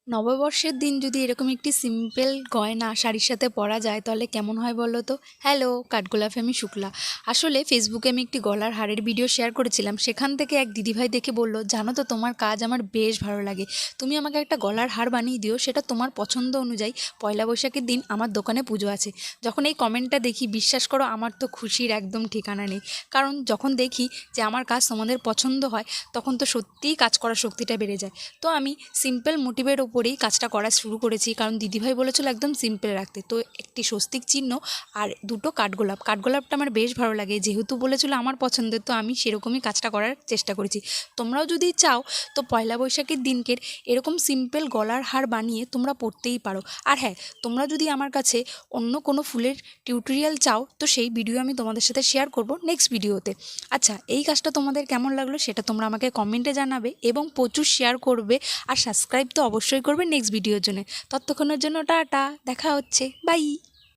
নববর্ষের দিন যদি এরকম একটি সিম্পল গয়না শাড়ির সাথে পরা যায় তাহলে কেমন হয় বলো তো। হ্যালো, কাঠগোলাপে আমি শুক্লা। আসলে ফেসবুকে আমি একটি গলার হারের ভিডিও শেয়ার করেছিলাম, সেখান থেকে এক দিদিভাই দেখে বলল, জানো তো তোমার কাজ আমার বেশ ভালো লাগে, তুমি আমাকে একটা গলার হার বানিয়ে দিও, সেটা তোমার পছন্দ অনুযায়ী। পয়লা বৈশাখের দিন আমার দোকানে পুজো আছে। যখন এই কমেন্টটা দেখি, বিশ্বাস করো আমার তো খুশির একদম ঠিকানা নেই। কারণ যখন দেখি যে আমার কাজ তোমাদের পছন্দ হয়, তখন তো সত্যিই কাজ করার শক্তিটা বেড়ে যায়। তো আমি সিম্পল মোটিভের ওপরেই কাজটা করা শুরু করেছি, কারণ দিদিভাই বলেছিল একদম সিম্পল রাখতে। তো একটি স্বস্তিক চিহ্ন আর দুটো কাঠগোলাপ, কাঠগোলাপটা আমার বেশ ভালো লাগে, যেহেতু বলেছিল আমার পছন্দের, তো আমি সেরকমই কাজটা করার চেষ্টা করেছি। তোমরাও যদি চাও তো পয়লা বৈশাখের দিনকের এরকম সিম্পল গলার হার বানিয়ে তোমরা পরতেই পারো। আর হ্যাঁ, তোমরা যদি আমার কাছে অন্য কোনো ফুলের টিউটোরিয়াল চাও তো সেই ভিডিও আমি তোমাদের সাথে শেয়ার করব নেক্সট ভিডিওতে। আচ্ছা, এই কাজটা তোমাদের কেমন লাগলো সেটা তোমরা আমাকে কমেন্টে জানাবে এবং প্রচুর শেয়ার করবে। আর সাবস্ক্রাইব তো অবশ্যই করবে নেক্সট ভিডিওর জন্য। ততক্ষণের জন্য টাটা, দেখা হচ্ছে, বাই।